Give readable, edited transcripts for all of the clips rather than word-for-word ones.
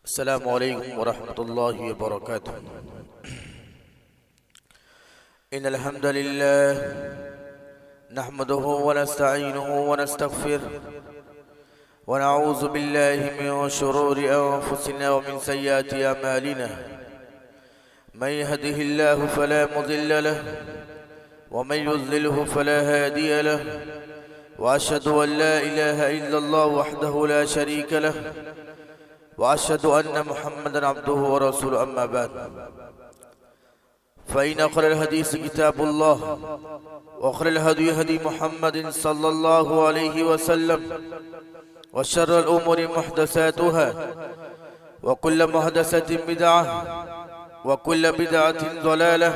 अस्सलामु अलैकुम वरहमतुल्लाहि वबरकातुह। इन्नल हम्दुलिल्लाह नहमदुहु व नस्तईनुहु व नस्तगफिरुह व नऊज़ु बिल्लाहि मिन शुरूरि अंफुसिना व मिन सय्यिआति अमालिना। मन यहदिहिल्लाहु फला मुज़िल्ल लहु व मन युज़्लिलहु फला हादिय लहु व अशहदु अन ला इलाहा इल्लल्लाह वहदहु ला शरीका लहु वअशहदु अन्न मुहम्मदन अब्दुहु व रसूलुहु अम्मा बाद। फ़इन खैरल हदीस किताबुल्लाह व खैरल हदी हदी मुहम्मदिन सल्लल्लाहु अलैहि वसल्लम व शर्रल उमूरि मुहदसातुहा व कुल्लु मुहदसतिन बिदअह व कुल्लु बिदअतिन ज़लालह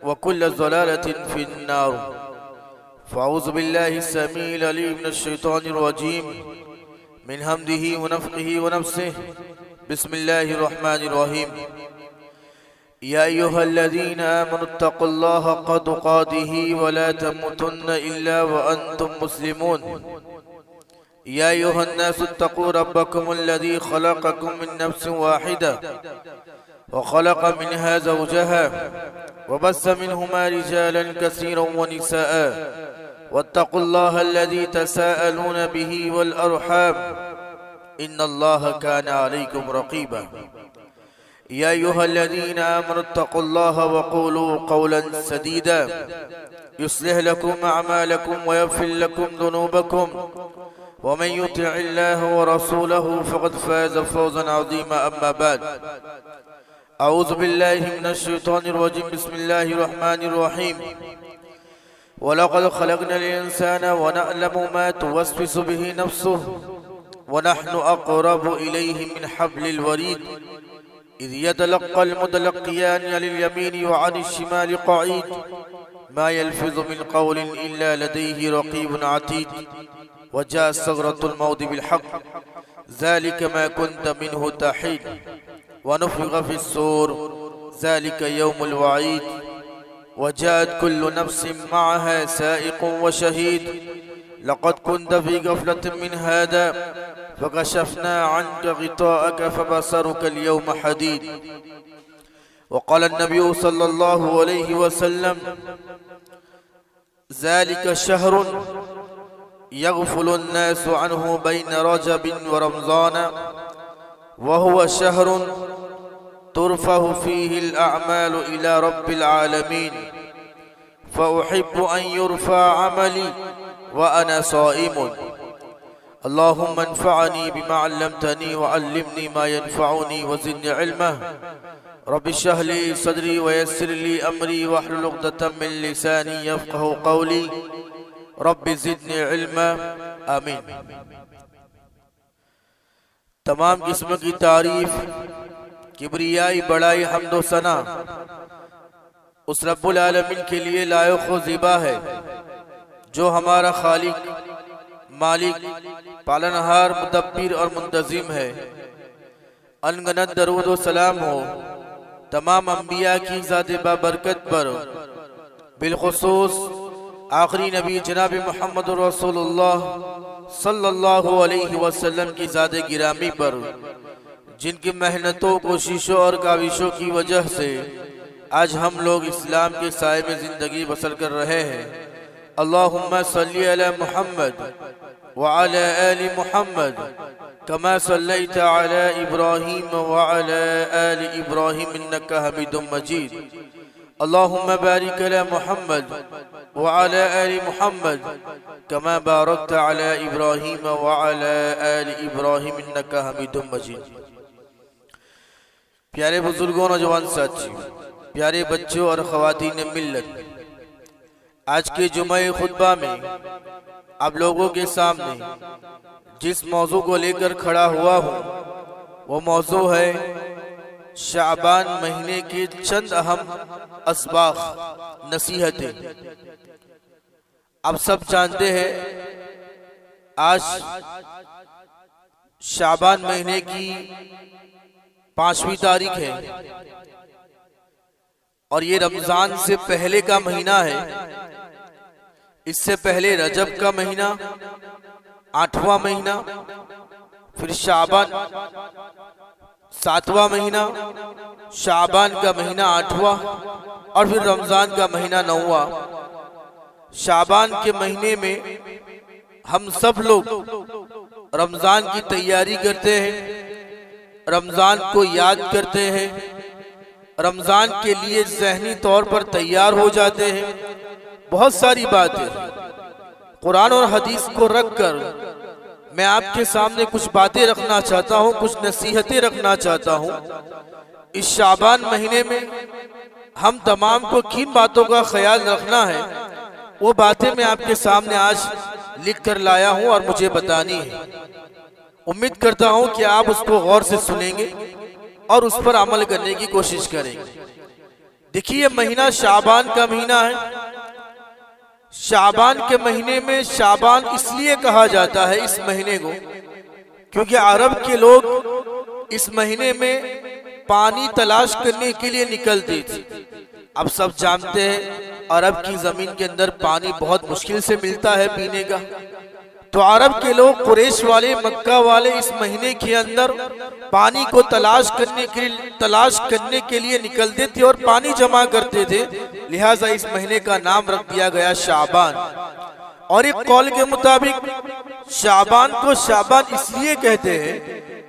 व कुल्लु ज़लालतिन फिन्नार। फ़अऊज़ु बिल्लाहि अस्समीइल अलीम मिनश शैतानिर रजीम मिन हम्दिही व नफ़्ख़िही व नफ़्सिही। बिस्मिल्लाहिर रहमानिर रहीम। या अय्युहल्लज़ीना आमनुत्तक़ुल्लाह हक़्क़ तुक़ातिही व ला तमूतुन्न इल्ला व अंतुम मुस्लिमून। या अय्युहन्नासुत्तक़ू रब्बकुमुल्लज़ी ख़लक़कुम मिन नफ़्सिन वाहिदा व ख़लक़ मिनहा ज़ौजहा व बस्स मिनहुमा रिजालन कसीरन व निसाअ वत्तक़ुल्लाह अल्लज़ी तसाअलून बिही वल अर्हाम इन्नल्लाह कान अलैकुम रक़ीबा। या अय्युहल्लज़ीना आमनुत्तक़ुल्लाह व क़ूलू क़ौलन सदीदा युस्लिह लकुम अअमालकुम व यग़फ़िर लकुम ज़ुनूबकुम व मन युतिइल्लाह व रसूलहु फ़क़द फ़ाज़ फ़ौज़न अज़ीमा। अम्मा बाद। अऊज़ु बिल्लाहि मिनश शैतानिर रजीम। बिस्मिल्लाहिर रहमानिर रहीम। वलक़द ख़लक़नल इंसाना व नअलमु मा तुवस्विसु बिही नफ़्सुहु व नहनु अक़रबु इलैहि मिन हब्लिल वरीद इज़ यतलक़्क़ल मुतलक़्क़ियानि अनिल यमीनि व अनिश शिमालि क़ईद मा यल्फ़िज़ु मिन क़ौलिन इल्ला लदैहि रक़ीबुन अतीद व जाअत सग़रतुल मौति बिल हक़्क़ ज़ालिका मा कुन्त मिन्हु तहीद व नुफ़िख़ फ़िस्सूर ज़ालिका यौमुल वईद वजाअत कुल्लु नफ्सिन मअहा साइक़ुन व शहीद लक़द कुन्त फ़ी गफ़लतिन मिन हाज़ा फ़कशफ़ना अन्का ग़िताअक फ़बसरुका अल-यौम हदीद। वक़ाल अन्नबिय्यु सल्लल्लाहु अलैहि वसल्लम ज़ालिका शहरुन यग़फ़लु अन्नासु अन्हु बैन रजबिन व रमज़ान व हुवा शहरुन तुरफ़अु फ़ीहि अल-अअमालु इला रब्बिल आलमीन फ़उहिब्बु अन युरफ़अ अमली व अना साइमुन। अल्लाहुम्मा अन्फ़अनी बिमा अल्लमतनी व अल्लिमनी मा यनफ़अनी व ज़िदनी इल्मा। रब्बि इश्रह ली सदरी व यस्सिर ली अमरी वहलुल उक़दतम मिन लिसानी यफ़क़हू क़ौली। रब्बि ज़िदनी इल्मा। आमीन। तमाम किस्म की तारीफ, किब्रियाई, बड़ाई, हम्दो सना उस रब्बुल आलमीन के लिए लायक व ज़िबा है जो हमारा खालिक, मालिक, पालनहार, मुदब्बिर और मुंतज़िम है। अनगनत दरूद व सलाम हो तमाम अंबिया की ज़ात बाबरकत पर, बिलखुसूस आखिरी नबी जनाब मुहम्मद रसूलुल्लाह सल्लल्लाहु अलैहि वसल्लम की ज़ात गिरामी पर, जिनकी मेहनतों, कोशिशों और काविशों की वजह से आज हम लोग इस्लाम के साए में ज़िंदगी बसर कर रहे हैं। अल्लाहुम्मा सल्ली अला मुहम्मद व अला आलि मुहम्मद कमा सल्लैता अला इब्राहीम व अला आलि इब्राहीम इन्नका हमीदुम मजीद। अल्लाहुम्मा बारिक अला मुहम्मद व अला आलि मुहम्मद कमा बारकता अला इब्राहीम व अला आलि इब्राहीम इन्नका हमीदुम मजीद। प्यारे बुजुर्गों, नौजवान साथियों, प्यारे बच्चों और ख़वातीन मिल्लत, आज के जुमे खुतबा में आप लोगों के सामने जिस मौजू को लेकर खड़ा हुआ हूँ वो मौजू है शाबान महीने के चंद अहम असबाक़, नसीहतें। आप सब जानते हैं आज शाबान महीने की 5वीं तारीख है और ये रमजान से पहले का महीना है। इससे पहले रजब का महीना, 8वां महीना, फिर शाबान, 7वां महीना, शाबान का महीना 8वां और फिर रमजान का महीना 9वां। शाबान के महीने में हम सब लोग रमजान की तैयारी करते हैं, रमजान को याद करते हैं, रमजान के लिए ज़हनी तौर पर तैयार हो जाते हैं। बहुत सारी बातें कुरान और हदीस को रखकर मैं आपके सामने कुछ बातें रखना चाहता हूँ, कुछ नसीहतें रखना चाहता हूँ। इस शाबान महीने में हम तमाम को किन बातों का ख्याल रखना है, वो बातें मैं आपके सामने आज लिख कर लाया हूँ और मुझे बतानी है। उम्मीद करता हूँ कि आप उसको गौर से सुनेंगे और उस पर अमल करने की कोशिश करेंगे। देखिए, ये महीना शाबान का महीना है। शाबान के महीने में शाबान इसलिए कहा जाता है इस महीने को, क्योंकि अरब के लोग इस महीने में पानी तलाश करने के लिए निकलते थे। अब सब जानते हैं अरब की जमीन के अंदर पानी बहुत मुश्किल से मिलता है पीने का। तो अरब के लोग, कुरैश वाले, मक्का वाले इस महीने के अंदर पानी को तलाश करने के लिए निकलते थे और पानी जमा करते थे। लिहाजा इस महीने का नाम रख दिया गया शाबान। और एक कौल के मुताबिक शाबान को शाबान इसलिए कहते हैं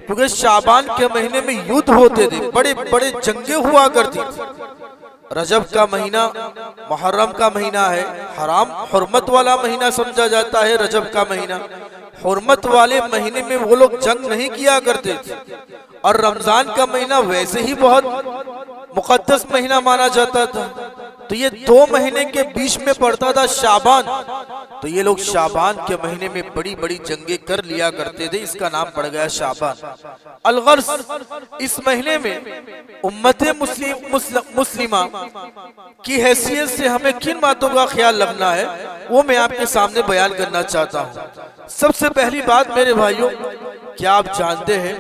क्योंकि शाबान के महीने में युद्ध होते थे, बड़े बड़े जंगे हुआ करती थी। रजब का महीना मुहर्रम का महीना है, हराम हुर्मत वाला महीना समझा जाता है। रजब का महीना हुर्मत वाले महीने में वो लोग जंग नहीं किया करते थे, और रमजान का महीना वैसे ही बहुत मुकद्दस महीना माना जाता था। तो ये 2 महीने के बीच में पड़ता था शाबान, तो ये लोग शाबान के महीने में बड़ी बड़ी जंगे कर लिया करते थे, इसका नाम पड़ गया शाबान। अलगर्ज, इस महीने में उम्मते मुस्लिमा की हैसियत से हमें किन बातों का ख्याल रखना है वो मैं आपके सामने बयान करना चाहता हूँ। सबसे पहली बात मेरे भाइयों, क्या आप जानते हैं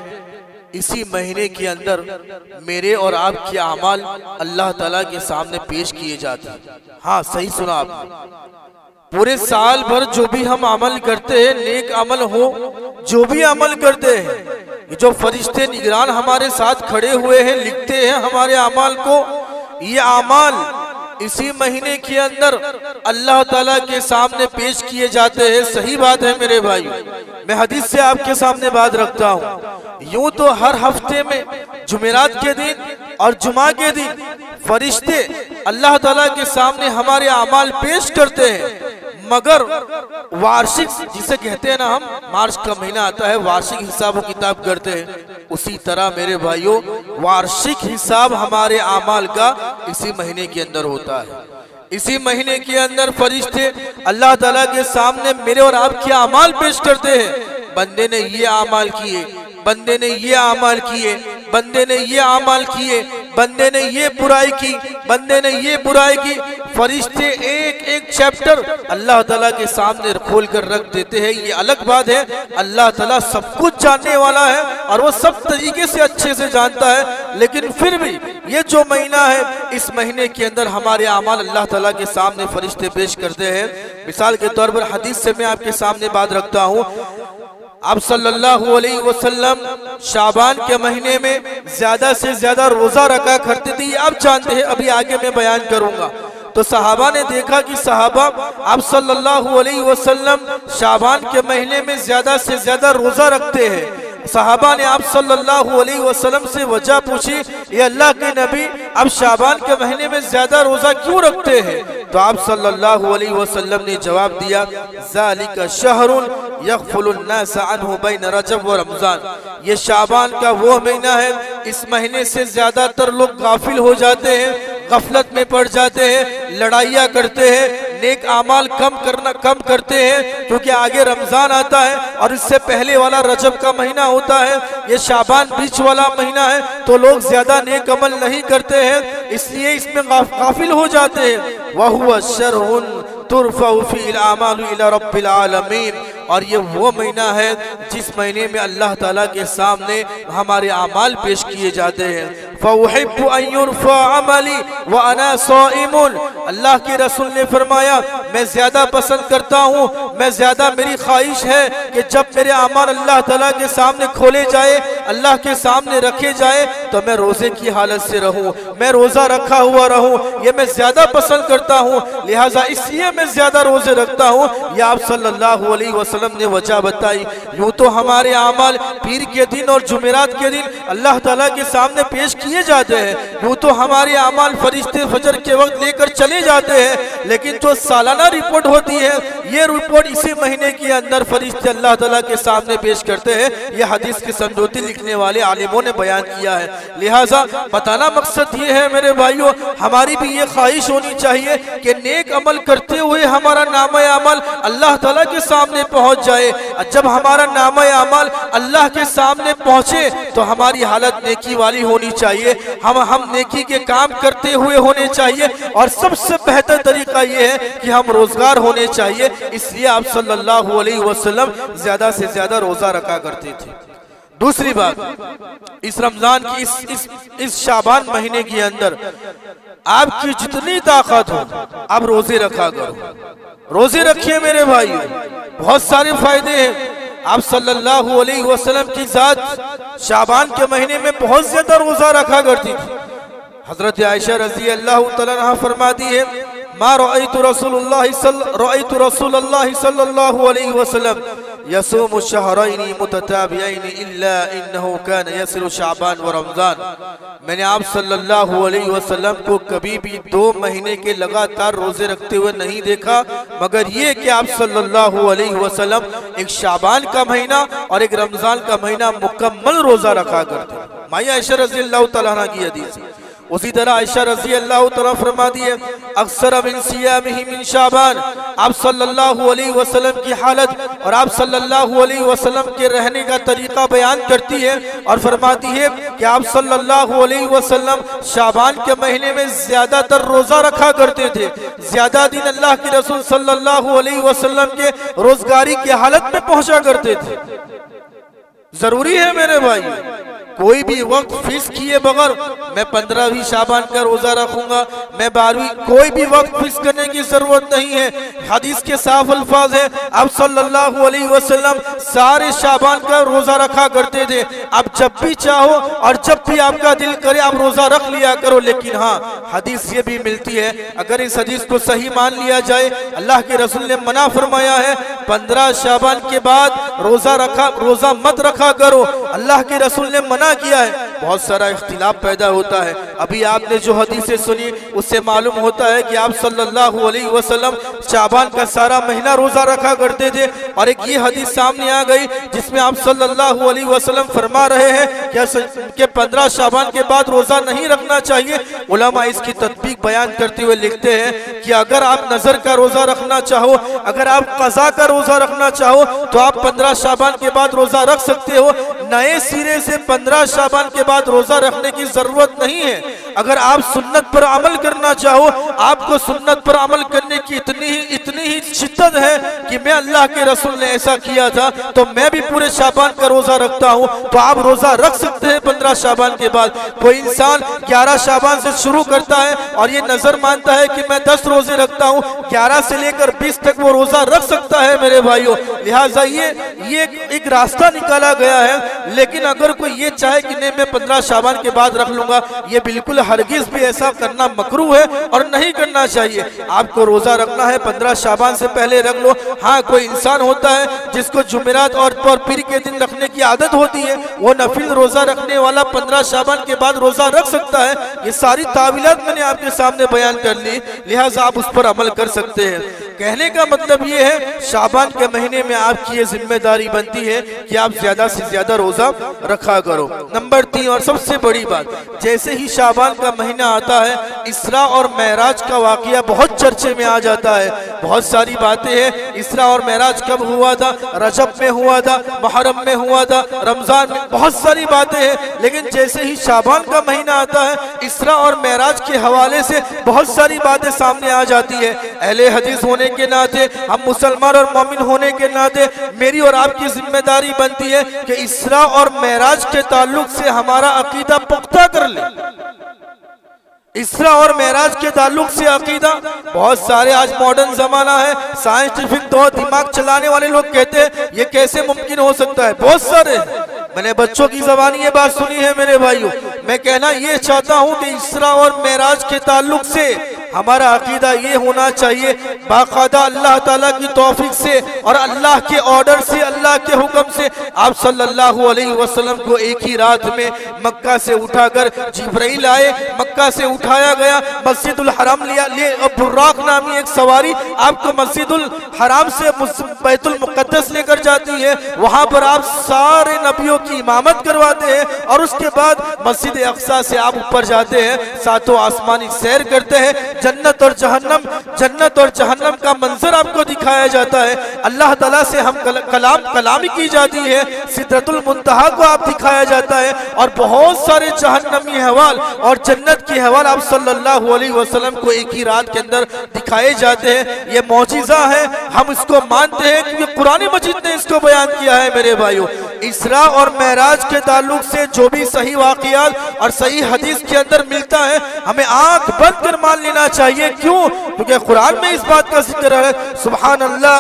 इसी महीने के अंदर मेरे और आपके अमाल अल्लाह ताला के सामने पेश किए जाते हैं। हाँ, सही सुना आपने। पूरे साल भर जो भी हम अमल करते हैं, नेक अमल हो, जो भी अमल करते हैं, ये जो फरिश्ते निगरान हमारे साथ खड़े हुए हैं, लिखते हैं हमारे अमाल को, ये अमाल इसी महीने के अंदर अल्लाह ताला के सामने पेश किए जाते हैं। सही बात है मेरे भाई, मैं हदीस से आपके सामने बात रखता हूँ। यूं तो हर हफ्ते में जुमेरात के दिन और जुमा के दिन फरिश्ते अल्लाह ताला के सामने हमारे अमाल पेश करते हैं, मगर वार्षिक, जिसे कहते हैं ना हम, मार्च का महीना आता है, वार्षिक हिसाब किताब करते हैं। उसी तरह मेरे भाइयों, वार्षिक हिसाब हमारे अमाल का इसी महीने के अंदर होता है। इसी महीने के अंदर फरिश्ते अल्लाह ताला के सामने मेरे और आपके अमाल पेश करते हैं। बंदे ने ये अमाल किए, बंदे ने ये अमाल किए, बंदे ने ये अमाल किए, बंदे ने ये बुराई की, बंदे ने ये बुराई की। फरिश्ते एक एक चैप्टर अल्लाह ताला के सामने खोल कर रख देते हैं। ये अलग बात है, अल्लाह ताला सब कुछ जानने वाला है और वो सब तरीके से अच्छे से जानता है, लेकिन फिर भी ये जो महीना है, इस महीने के अंदर हमारे अमाल अल्लाह ताला के सामने फरिश्ते पेश करते हैं। मिसाल के तौर पर हदीस से मैं आपके सामने बात रखता हूँ। आप सल्लल्लाहु अलैहि वसल्लम शाबान के महीने में ज्यादा से ज्यादा रोजा रखा करते थे। आप जानते हैं, अभी आगे मैं बयान करूंगा। तो सहाबा ने देखा कि सहाबा आप सल्लल्लाहु अलैहि वसल्लम शाबान के महीने में ज्यादा से ज्यादा रोजा रखते हैं। सहाबा ने आप सल्लल्लाहु अलैहि वसल्लम से वजह पूछी, ये अल्लाह के नबी, आप शाबान के महीने में ज्यादा रोजा क्यों रखते हैं? तो आप सल्लल्लाहु अलैहि वसल्लम ने जवाब दिया, ज़ालिका शहरुन यग़फ़ुलुन नास अन्हु बैन रजब व रमजान। ये शाबान का वो महीना है, इस महीने से ज्यादातर लोग गाफिल हो जाते हैं, गफलत में पड़ जाते हैं, लड़ाइयाँ करते हैं, नेक आमाल कम करते हैं, क्योंकि आगे रमजान आता है और इससे पहले वाला रजब का महीना होता है। ये शाबान बीच वाला महीना है, तो लोग ज्यादा नेक अमल नहीं करते हैं, इसलिए इसमें गाफिल हो जाते हैं। वहुवा शरहुन तुरफ़उ फ़ील आमालु इला रब्बिल आलमीन। और ये वो महीना है जिस महीने में अल्लाह ताला के सामने हमारे आमाल पेश किए जाते हैं। फ़उहिब्बु अन युरफ़अ अमली व अना साइमुन। अल्लाह के रसूल ने फरमाया, मैं ज्यादा पसंद करता हूँ, मैं ज्यादा मेरी ख्वाहिश है कि जब मेरे अमाल अल्लाह ताला के सामने खोले जाए, अल्लाह के सामने रखे जाए, तो मैं रोजे की हालत से रहूं, मैं रोजा रखा हुआ रहूं, ये मैं ज्यादा पसंद करता हूं, लिहाजा इसलिए मैं ज्यादा रोजे रखता हूं। ये आप सल्लल्लाहु अलैहि वसल्लम ने वजह बताई। यूं तो हमारे अमाल पीर के दिन और जुमेरात के दिन अल्लाह ताला के सामने पेश किए जाते हैं, यूं तो हमारे अमाल फरिश्ते फजर के वक्त लेकर चले जाते हैं, लेकिन जो सालाना रिपोर्ट होती है, ये रिपोर्ट इसी महीने के अंदर फरिश्ते अल्लाह ताला के सामने पेश करते हैं। ये हदीस की समझौती लिखने वाले आलिमों ने बयान किया है। लिहाजा बताना मकसद ये है मेरे भाइयों, हमारी भी ये ख्वाहिश होनी चाहिए कि नेक अमल करते हुए हमारा नामा अमल अल्लाह ताला के सामने पहुंच जाए। जब हमारा नामा अमल अल्लाह के सामने पहुंचे तो हमारी हालत नेकी वाली होनी चाहिए, हम नेकी के काम करते हुए होने चाहिए, और सबसे बेहतर तरीका ये है कि हम रोजगार होने चाहिए। इसलिए आप सल्लल्लाहु अलैहि वसल्लम ज्यादा से ज्यादा रोजा रखा करते थे। दूसरी बात, इस रमजान की इस शाबान महीने के अंदर आपकी जितनी ताकत हो आप रोजे रखा करो, रोजे रखिए मेरे भाई, बहुत सारे फायदे हैं। आप सल्लल्लाहु अलैहि वसल्लम की जात शाबान के महीने में बहुत ज्यादा रोजा रखा करती थी। हजरत आयशा रज़ी अल्लाह तआला अन्हा फरमाती है, मा रअयतु रसूलुल्लाह सल्लल्लाहु अलैहि वसल्लम यसूमु शहरैनि मुतताबियैनि इल्ला इन्नहु कान यसिलु शाबान व रमजान। मैंने आप सल्लल्लाहु अलैहि वसल्लम को कभी भी 2 महीने के लगातार रोजे रखते हुए नहीं देखा, मगर ये कि आप सल्लल्लाहु अलैहि वसल्लम एक शाबान का महीना और एक रमजान का महीना मुकम्मल रोजा रखा करते। माया आयशा रज़ी अल्लाह तआला अन्हा की हदीस। उसी तरह आयशा रज़ी अल्लाह तआला फरमाती है, अक्सर मिन सियामिही मिन शाबान, आप सल्लल्लाहु अलैहि वसल्लम की हालत और आप सल्लल्लाहु अलैहि वसल्लम के रहने का तरीका बयान करती है और फरमाती है कि आप सल्लल्लाहु अलैहि वसल्लम शाबान के महीने में ज्यादातर रोजा रखा करते थे, ज्यादा दिन अल्लाह के रसूल सल्लल्लाहु अलैहि वसल्लम के रोजगारी की हालत में पहुंचा करते थे। जरूरी है मेरे भाई, कोई भी वक्त फिक्स किए बगैर मैं 15वीं शाबान का रोजा रखूंगा, मैं 12वीं, कोई भी वक्त फिक्स करने की जरूरत नहीं है। हदीस के साफ अल्फाज है, आप सल्लल्लाहु अलैहि वसल्लम सारे शाबान का रोजा रखा करते थे। आप जब भी चाहो और जब भी आपका दिल करे आप रोजा रख लिया करो, लेकिन हाँ हदीस ये भी मिलती है, अगर इस हदीस को सही मान लिया जाए, अल्लाह के रसूल ने मना फरमाया है 15 शाबान के बाद रोजा मत रखा करो, अल्लाह के रसूल ने मना किया है। बहुत सारा इख्तिलाफ पैदा होता है। अभी आपने जो हदीसें सुनी उससे मालूम होता है कि आप सल्लल्लाहु अलैहि वसल्लम शाबान का सारा महीना रोजा रखा करते थे, और एक ये हदीस सामने आ गई जिसमें आप सल्लल्लाहु अलैहि वसल्लम फरमा रहे हैं कि 15 शाबान के बाद रोजा नहीं रखना चाहिए। उलमा इसकी तत्बीक बयान करते हुए लिखते हैं कि अगर आप नजर का रोजा रखना चाहो, अगर आप कज़ा का रोजा रखना चाहो तो आप 15 शाबान के बाद रोजा रख सकते हो, नए सिरे से 15 शाबान के बाद रोजा रखने की जरूरत नहीं है। अगर आप सुन्नत पर अमल करना चाहो, आपको सुन्नत पर अमल करने की इतनी ही शिद्दत है कि मैं अल्लाह के रसूल ने ऐसा किया था तो मैं भी पूरे शाबान का रोजा रखता हूँ, तो आप रोजा रख सकते हैं 15 शाबान के बाद। कोई इंसान 11 शाबान से शुरू करता है और ये नजर मानता है कि मैं 10 रोजे रखता हूँ, 11 से लेकर 20 तक वो रोजा रख सकता है मेरे भाइयों। लिहाजा ये एक रास्ता निकाला गया है, लेकिन अगर कोई ये चाहे कि नहीं मैं 15 शाबान के बाद रख लूंगा, ये बिल्कुल हरगिज भी ऐसा करना मकरूह है और नहीं करना चाहिए। आपको रोजा रखना है 15 शाबान से पहले रख लो। हाँ, कोई इंसान होता है जिसको जुमेरात और पीर के दिन रखने की आदत होती है, वो नफिल रोजा रखने वाला 15 शाबान के बाद रोजा रख सकता है। ये सारी तावीलात मैंने आपके सामने बयान कर ली, लिहाजा आप उस पर अमल कर सकते हैं। कहने का मतलब ये है शाबान के महीने में आपकी ये जिम्मेदारी बनती है कि आप ज्यादा से ज्यादा रोजा रखा करो। नंबर 3 और सबसे बड़ी बात, जैसे ही शाबान का महीना आता है इसरा और मेराज का वाकया बहुत चर्चे में आ जाता है। बहुत सारी बातें हैं, इसरा और मेराज कब हुआ था, रजब में हुआ था, मुहर्रम में हुआ था, रमजान में, बहुत सारी बातें हैं। लेकिन जैसे ही शाबान का महीना आता है इसरा और मेराज के हवाले से बहुत सारी बातें सामने आ जाती है। अहले हदीस होने के नाते, हम मुसलमान और मोमिन होने के नाते मेरी और आपकी जिम्मेदारी बनती है कि इसरा और मेराज के ताल्लुक से हमारा अकीदा पुख्ता कर ले। इसरा और मेराज के ताल्लुक से अकीदा बहुत सारे, आज मॉडर्न जमाना है, साइंटिफिक तौर दिमाग चलाने वाले लोग कहते हैं ये कैसे मुमकिन हो सकता है, बहुत सारे। मैंने बच्चों की ज़बानी ये बात सुनी है मेरे भाइयों। मैं कहना ये चाहता हूँ कि इसरा और मेराज के ताल्लुक से हमारा अकीदा ये होना चाहिए, बाकायदा अल्लाह ताला की तौफीक से और अल्लाह के ऑर्डर से, अल्लाह के हुक्म से आप सल्लल्लाहु अलैहि वसल्लम को एक ही रात में मक्का से उठाकर जिब्राइल आए, मक्का से उठाया गया, मस्जिदुल हराम लिया, बुर्राक नामी एक सवारी आपको मस्जिदुल हराम से बैतुल मुक़द्दस लेकर जाती है। वहां पर आप सारे नबियों की इमामत करवाते हैं और उसके बाद मस्जिद अक्सा से आप ऊपर जाते हैं, सातों आसमानी सैर करते हैं, जन्नत और जहन्नम का मंजर आपको दिखाया जाता है, अल्लाह ताला से हम कलामी की जाती है, सिदरतुल मुंतहा को आप दिखाया जाता है और बहुत सारे जहन्नमी हवाल और जन्नत की हवाल आप सल्लल्लाहु अलैहि वसल्लम को एक ही रात के अंदर दिखाए जाते हैं। ये मौजिज़ा है, हम इसको मानते हैं क्योंकि कुरान मजीद ने इसको बयान किया है। मेरे भाइयों, इसरा और मेराज के ताल्लुक से जो भी सही वाक़ियात और सही हदीस के अंदर मिलता है हमें आंख बंद कर मान लेना चाहिए। क्यों? क्योंकि कुरान में इस बात का जिक्र है, सुभान अल्लाह,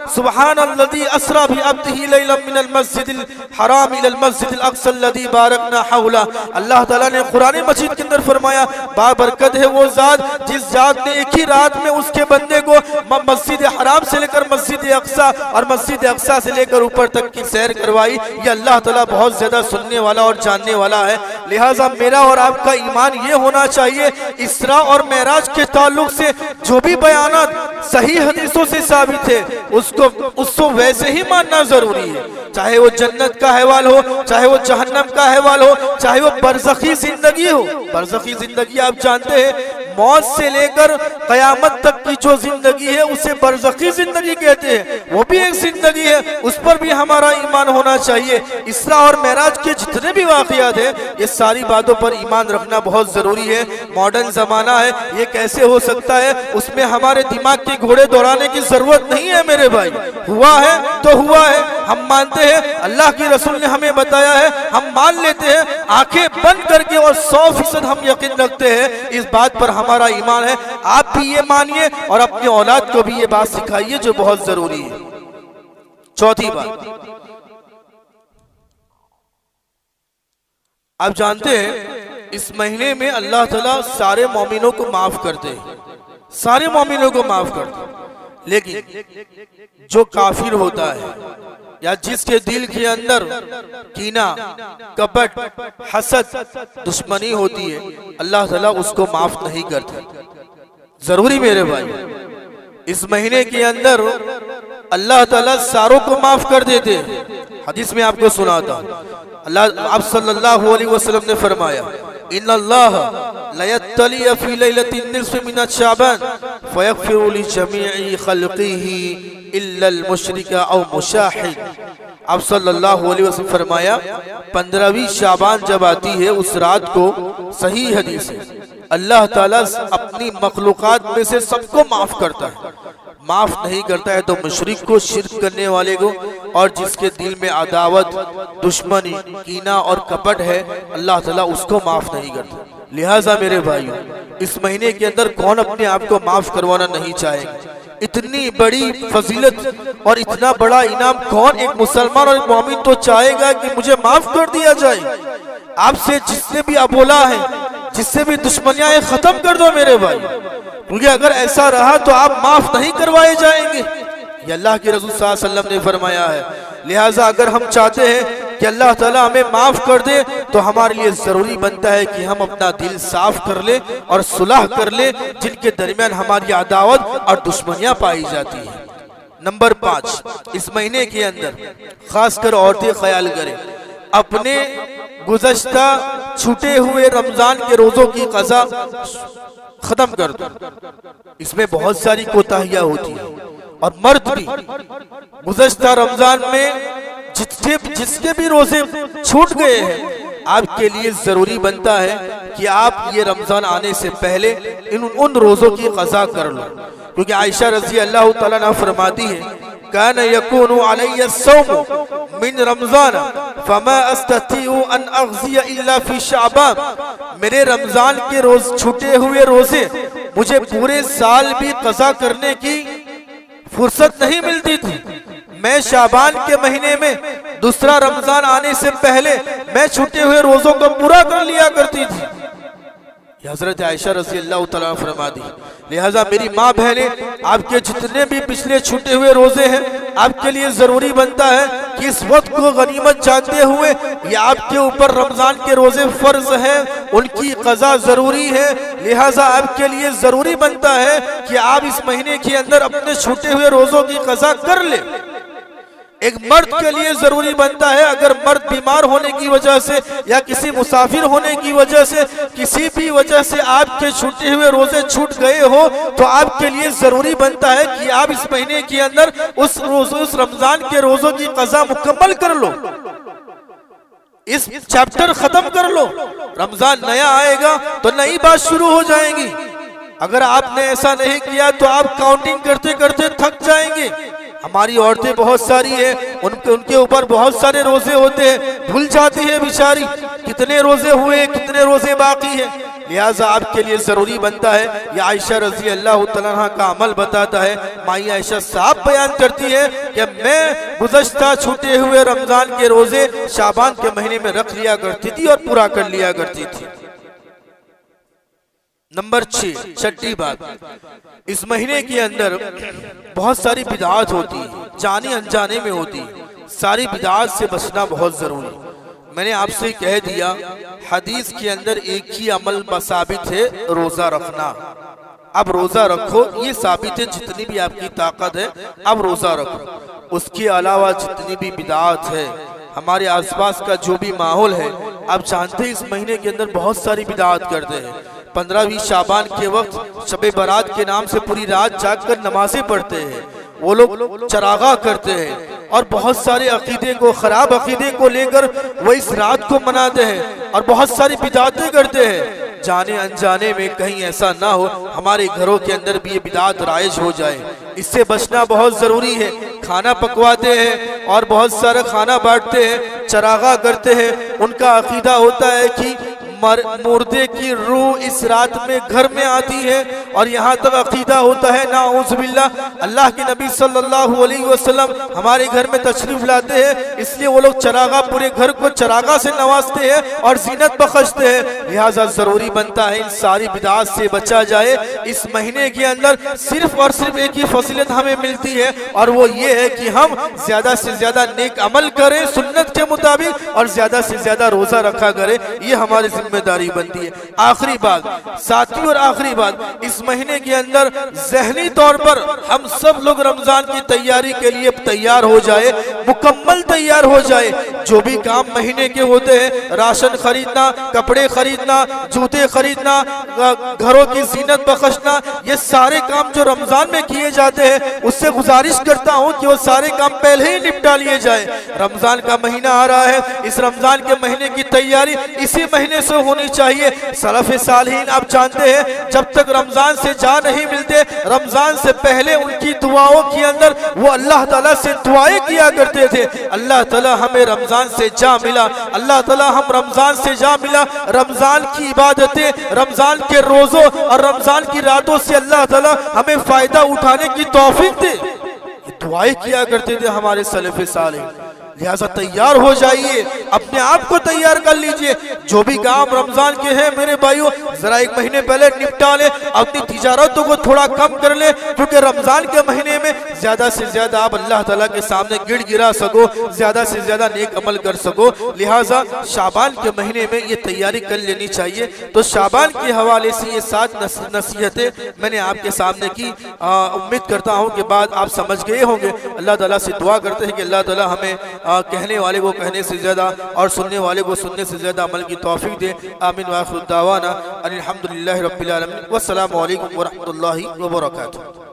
सुभान अल्लज़ी अस्रा भी अब्दिही लैलन मिनल मस्जिदिल हराम इलल मस्जिदिल अक़सा अल्लज़ी बारकना हौला। अल्लाह ताला ने कुरान मजीद के अंदर फरमाया, बाबरकत है वो ज़ात जिस ज़ात ने एक ही रात में उसके बंदे को मस्जिद हराम से लेकर मस्जिद अक़सा और मस्जिद अक़सा से लेकर ऊपर तक की सैर करवाई। ये अल्लाह ताला बहुत ज्यादा सुनने वाला और जानने वाला है। लिहाजा मेरा और आपका ईमान ये होना चाहिए, इसरा और मेराज के ताल्लुक से जो भी बयानात सही हदीसों से साबित है उसको वैसे ही मानना जरूरी है, चाहे वो जन्नत का हवाल हो, चाहे वो जहन्नम का हवाल हो, चाहे वो बरज़खी जिंदगी हो। बरज़खी जिंदगी आप जानते हैं, मौत से लेकर कयामत तक की जो जिंदगी है उसे बरज़खी जिंदगी कहते हैं, वो भी एक जिंदगी है, उस पर भी हमारा ईमान होना चाहिए। इसरा और मेराज के जितने भी वाक़ियात हैं ये सारी बातों पर ईमान रखना बहुत जरूरी है। मॉडर्न जमाना है, ये कैसे हो सकता है, उसमें हमारे दिमाग के घोड़े दौड़ाने की जरूरत नहीं है मेरे भाई। हुआ है तो हुआ है, हम मानते हैं, अल्लाह की रसूल ने हमें बताया है, हम मान लेते हैं, आंखें बंद करके और 100% हम यकीन रखते हैं, इस बात पर हमारा ईमान है। आप भी ये मानिए और अपनी औलाद को भी ये बात सिखाइए जो बहुत जरूरी है। चौथी बात, आप जानते हैं इस महीने में अल्लाह ताला सारे मोमिनों को माफ करते हैं, सारे मोमिनों को माफ करते हैं, लेकिन जो काफिर होता है या जिसके दिल के अंदर कीना, कपट, हसद, दुश्मनी होती है, अल्लाह ताला उसको माफ नहीं करता। जरूरी मेरे भाई, इस महीने के अंदर अल्लाह ताला सारों को माफ कर देते हैं। हदीस में आपको सुनाता हूं, अल्लाह आप सल्लल्लाहु अलैहि वसल्लम ने फरमाया, इन्नल्लाह लयत्तली फी लैलतिन निस्फ़ मिन शाबान फयग़फ़िरु लिजमीइ ख़ल्क़िही इल्ला अल-मुशरिक औ मुशाहिद। आप सल्लल्लाहु अलैहि वसल्लम फरमाया, 15वीं शाबान जब आती है उस रात को, सही हदीस है, अल्लाह ताला अपनी मखलूक़ात में से सबको माफ करता है। माफ नहीं करता है तो मुशरिक को, शिर्क करने वाले को, और जिसके दिल में अदावत, दुश्मनी, कीना और कपट है, अल्लाह ताला उसको माफ नहीं करता। लिहाजा मेरे भाइयों, इस महीने के अंदर कौन अपने आप को माफ करवाना नहीं चाहेगा? इतनी बड़ी फजीलत और इतना बड़ा इनाम कौन, एक मुसलमान और एक मोमिन तो चाहेगा कि मुझे माफ कर दिया जाए। आपसे जिसने भी अबोला है, जिससे भी दुश्मनियां खत्म कर दो मेरे भाई, क्योंकि अगर ऐसा रहा तो आप माफ नहीं करवाए जाएंगे, ये अल्लाह के रसूल सल्लल्लाहु अलैहि वसल्लम ने फरमाया है। लिहाजा अगर हम चाहते हैं कि अल्लाह ताला हमें माफ कर दे तो हमारे लिए जरूरी बनता है कि हम अपना दिल साफ कर ले और सुलह कर ले जिनके दरमियान हमारी अदावत और दुश्मनियां पाई जाती है। नंबर 5, इस महीने के अंदर खासकर औरतें ख्याल करें, अपने गुज़श्ता छूटे हुए रमजान के रोजों की कज़ा खत्म कर दो। इसमें बहुत सारी कोताहियां होती है और मर्द भी गुज़श्ता रमजान में जिसके भी रोजे छूट गए हैं, आपके लिए जरूरी बनता है कि आप ये रमजान आने से पहले उन रोजों की कज़ा कर लो, क्योंकि आयशा रज़ी अल्लाह तआला अन्हा फरमाती है कान यकूनु अलैया सौम मिन रमजान फमा अस्ततीउ अन अग़ज़िया इल्ला फी शअबान। मेरे रमजान के रोज छूटे हुए रोजे मुझे पूरे साल भी क़ज़ा करने की फुर्सत नहीं मिलती थी। मैं शाबान के महीने में दूसरा रमजान आने से पहले मैं छूटे हुए रोजों को पूरा कर लिया करती थी। हजरत आयशा रज़ी अल्लाह तआला फरमा दी, लिहाजा मेरी माँ बहने, आपके जितने भी पिछले छूटे हुए रोजे हैं आपके लिए जरूरी बनता है कि इस वक्त को गनीमत जानते हुए ये आपके ऊपर रमजान के रोजे फर्ज हैं, उनकी क़ज़ा जरूरी है। लिहाजा आपके लिए जरूरी बनता है कि आप इस महीने के अंदर अपने छूटे हुए रोजों की क़ज़ा कर ले। एक मर्द के लिए जरूरी बनता है, अगर मर्द बीमार होने की वजह से या किसी मुसाफिर होने की वजह से किसी भी वजह से आपके छूटे हुए रोजे छूट गए हो तो आपके लिए जरूरी बनता है कि आप इस महीने के अंदर उस रमजान के रोजों की क़ज़ा मुकम्मल कर लो, इस चैप्टर खत्म कर लो। रमजान नया आएगा तो नई बात शुरू हो जाएगी। अगर आपने ऐसा नहीं किया तो आप काउंटिंग करते करते थक जाएंगे। हमारी औरतें बहुत सारी हैं, उनके ऊपर बहुत सारे रोजे होते हैं, भूल जाती है बेचारी कितने रोजे हुए कितने रोजे बाकी हैं। लिहाजा आपके लिए जरूरी बनता है, ये आयशा रज़ी अल्लाह तआला अन्हा का अमल बताता है। माई आयशा साहब बयान करती है कि मैं गुज़श्ता छूटे हुए रमजान के रोजे शाबान के महीने में रख लिया करती थी और पूरा कर लिया करती थी। नंबर 6, छठी बात, इस महीने के अंदर बहुत सारी बिदआत होती है, जाने अनजाने में होती है। सारी बिदआत से बचना बहुत जरूरी। मैंने आपसे कह दिया हदीस के अंदर एक ही अमल साबित है, रोजा रखना। अब रोजा रखो, ये साबित है, जितनी भी आपकी ताकत है अब रोजा रखो। उसके अलावा जितनी भी बिदआत है, हमारे आसपास का जो भी माहौल है, आप जानते हैं इस महीने के अंदर बहुत सारी बिदआत करते हैं। 15वीं शाबान के वक्त शबे बारात के नाम से पूरी रात जागकर नमाजें पढ़ते हैं, वो लोग चरागा करते हैं और बहुत सारे अकीदे को, खराब अकीदे को लेकर वो इस रात को मनाते हैं और बहुत सारी बिदातें करते हैं। जाने अनजाने में कहीं ऐसा ना हो हमारे घरों के अंदर भी ये बिदात राइज हो जाए, इससे बचना बहुत जरूरी है। खाना पकवाते हैं और बहुत सारा खाना बांटते हैं, चरागा करते हैं। उनका अकीदा होता है कि मुर्दे की रूह इस रात में घर में आती है और यहाँ तक अकीदा होता है नाउज़ुबिल्लाह अल्लाह के नबी सल्लल्लाहु अलैहि वसल्लम हमारे घर में तशरीफ लाते हैं, इसलिए वो लोग चरागा, पूरे घर को चरागा से नवाजते हैं और जीनत बख्शते हैं। लिहाजा जरूरी बनता है इन सारी बिदात से बचा जाए। इस महीने के अंदर सिर्फ और सिर्फ एक ही फजीलत हमें मिलती है और वो ये है कि हम ज्यादा से ज्यादा नेक अमल करें सुन्नत के मुताबिक और ज्यादा से ज्यादा रोजा रखा करें, ये हमारी जिम्मेदारी बनती है। आखिरी बात, सातवीं और आखिरी बात, इस महीने के अंदर ज़हनी तौर पर हम सब लोग रमजान की तैयारी के लिए तैयार हो जाए, मुकम्मल तैयार हो जाए। जो भी काम महीने के होते हैं, राशन खरीदना, कपड़े खरीदना, जूते खरीदना, घरों की जीनत बख्शना, ये सारे काम जो रमजान में किए जाते हैं, उससे गुजारिश करता हूँ कि वो सारे काम पहले ही निपटा लिए जाए। रमजान का महीना आ रहा है, इस रमजान के महीने की तैयारी इसी महीने से होनी चाहिए। सलफ़े सालिहीन आप जानते हैं जब तक रमजान से जा नहीं मिलते, रमजान से पहले उनकी दुआओं के अंदर वो अल्लाह ताला से दुआएं किया करते थे। अल्लाह ताला हमें रमजान से जा मिला, अल्लाह ताला हम रमजान से जा मिला, रमजान की इबादतें, रमजान के रोजों और रमजान की रातों से अल्लाह ताला हमें फायदा उठाने की तौफीक दे, दुआएं किया करते थे हमारे सलफ़े सालिहीन। लिहाजा तैयार हो जाइए, अपने आप को तैयार कर लीजिए। जो भी काम रमजान के हैं मेरे भाइयों, जरा एक महीने पहले निपटा ले, अपनी तिजारतों को थोड़ा कम कर ले, क्योंकि रमजान के महीने में ज्यादा से ज्यादा आप अल्लाह ताला के सामने गिड़ गिरा सको, ज्यादा से ज्यादा नेक अमल कर सको। लिहाजा शाबान के महीने में ये तैयारी कर लेनी चाहिए। तो शाबान के हवाले से ये 7 नसीहतें मैंने आपके सामने की, उम्मीद करता हूँ कि बात आप समझ गए होंगे। अल्लाह ताला से दुआ करते हैं कि अल्लाह ताला हमें कहने वाले को कहने से ज्यादा और सुनने वाले को सुनने से ज्यादा अमल की तौफीक दे। आमीन व आखिर दावाना अनिल हम्दुलिल्लाहि रब्बिल आलमीन। वस्सलामु अलैकुम व रहमतुल्लाहि व बरकातुहू।